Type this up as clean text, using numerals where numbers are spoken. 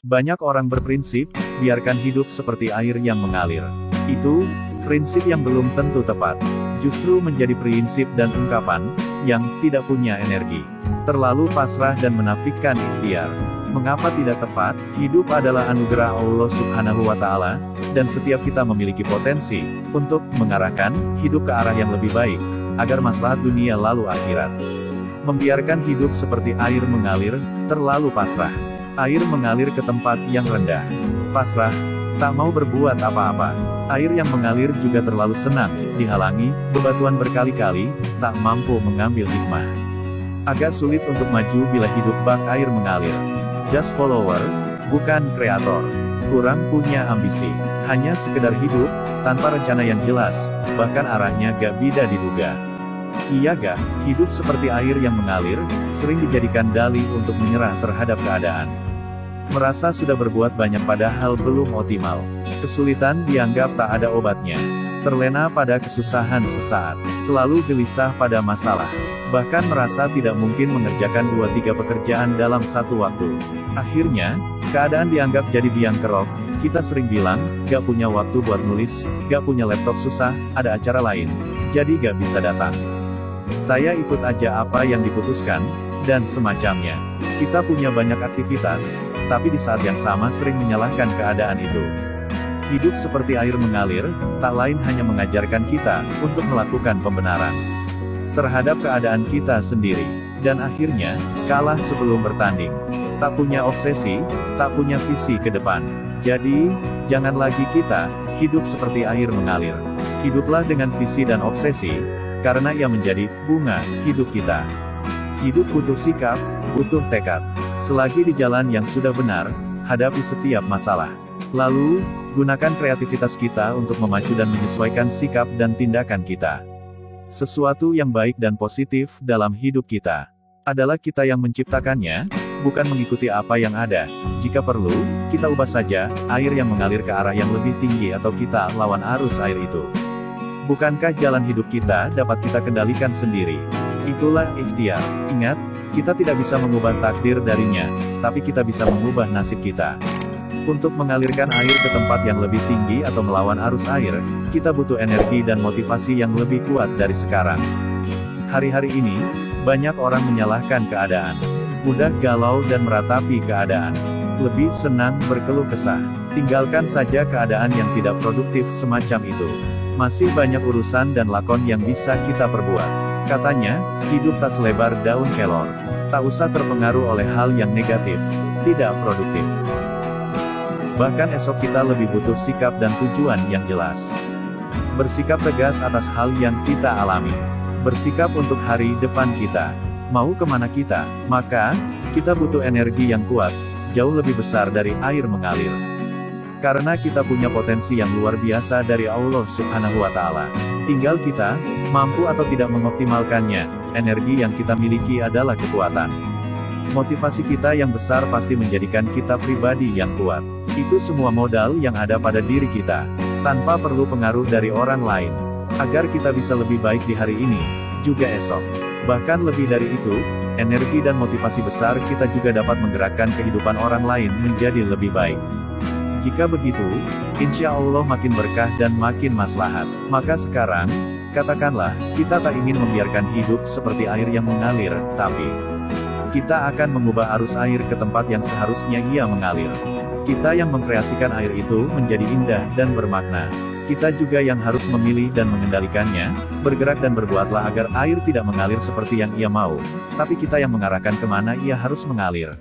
Banyak orang berprinsip, biarkan hidup seperti air yang mengalir. Itu, prinsip yang belum tentu tepat. Justru menjadi prinsip dan ungkapan, yang tidak punya energi. Terlalu pasrah dan menafikan ikhtiar. Mengapa tidak tepat? Hidup adalah anugerah Allah Subhanahu wa Ta'ala, dan setiap kita memiliki potensi untuk mengarahkan hidup ke arah yang lebih baik, agar maslahat dunia lalu akhirat. Membiarkan hidup seperti air mengalir, terlalu pasrah. Air mengalir ke tempat yang rendah. Pasrah, tak mau berbuat apa-apa. Air yang mengalir juga terlalu senang, dihalangi, bebatuan berkali-kali, tak mampu mengambil hikmah. Agak sulit untuk maju bila hidup bak air mengalir. Just follower, bukan kreator. Kurang punya ambisi. Hanya sekedar hidup, tanpa rencana yang jelas, bahkan arahnya gak bida diduga. Iya gak, hidup seperti air yang mengalir, sering dijadikan dalih untuk menyerah terhadap keadaan. Merasa sudah berbuat banyak padahal belum optimal. Kesulitan dianggap tak ada obatnya. Terlena pada kesusahan sesaat. Selalu gelisah pada masalah. Bahkan merasa tidak mungkin mengerjakan 2-3 pekerjaan dalam satu waktu. Akhirnya, keadaan dianggap jadi biang kerok. Kita sering bilang, gak punya waktu buat nulis, gak punya laptop susah, ada acara lain. Jadi gak bisa datang. Saya ikut aja apa yang diputuskan, dan semacamnya. Kita punya banyak aktivitas, tapi di saat yang sama sering menyalahkan keadaan itu. Hidup seperti air mengalir, tak lain hanya mengajarkan kita untuk melakukan pembenaran terhadap keadaan kita sendiri, dan akhirnya kalah sebelum bertanding. Tak punya obsesi, tak punya visi ke depan. Jadi, jangan lagi kita hidup seperti air mengalir. Hiduplah dengan visi dan obsesi, karena ia menjadi bunga hidup kita. Hidup butuh sikap, butuh tekad. Selagi di jalan yang sudah benar, hadapi setiap masalah. Lalu, gunakan kreativitas kita untuk memacu dan menyesuaikan sikap dan tindakan kita. Sesuatu yang baik dan positif dalam hidup kita adalah kita yang menciptakannya, bukan mengikuti apa yang ada. Jika perlu, kita ubah saja air yang mengalir ke arah yang lebih tinggi atau kita lawan arus air itu. Bukankah jalan hidup kita dapat kita kendalikan sendiri? Itulah ikhtiar. Ingat, kita tidak bisa mengubah takdir darinya, tapi kita bisa mengubah nasib kita. Untuk mengalirkan air ke tempat yang lebih tinggi atau melawan arus air, kita butuh energi dan motivasi yang lebih kuat dari sekarang. Hari-hari ini, banyak orang menyalahkan keadaan. Mudah galau dan meratapi keadaan. Lebih senang berkeluh kesah. Tinggalkan saja keadaan yang tidak produktif semacam itu. Masih banyak urusan dan lakon yang bisa kita perbuat. Katanya, hidup tak selebar daun kelor. Tak usah terpengaruh oleh hal yang negatif, tidak produktif. Bahkan esok kita lebih butuh sikap dan tujuan yang jelas. Bersikap tegas atas hal yang kita alami. Bersikap untuk hari depan kita. Mau kemana kita? Maka, kita butuh energi yang kuat, jauh lebih besar dari air mengalir. Karena kita punya potensi yang luar biasa dari Allah Subhanahu wa Ta'ala. Tinggal kita mampu atau tidak mengoptimalkannya. Energi yang kita miliki adalah kekuatan. Motivasi kita yang besar pasti menjadikan kita pribadi yang kuat. Itu semua modal yang ada pada diri kita, tanpa perlu pengaruh dari orang lain. Agar kita bisa lebih baik di hari ini, juga esok. Bahkan lebih dari itu, energi dan motivasi besar kita juga dapat menggerakkan kehidupan orang lain menjadi lebih baik. Jika begitu, insya Allah makin berkah dan makin maslahat. Maka sekarang, katakanlah, kita tak ingin membiarkan hidup seperti air yang mengalir, tapi kita akan mengubah arus air ke tempat yang seharusnya ia mengalir. Kita yang mengkreasikan air itu menjadi indah dan bermakna. Kita juga yang harus memilih dan mengendalikannya, bergerak dan berbuatlah agar air tidak mengalir seperti yang ia mau, tapi kita yang mengarahkan kemana ia harus mengalir.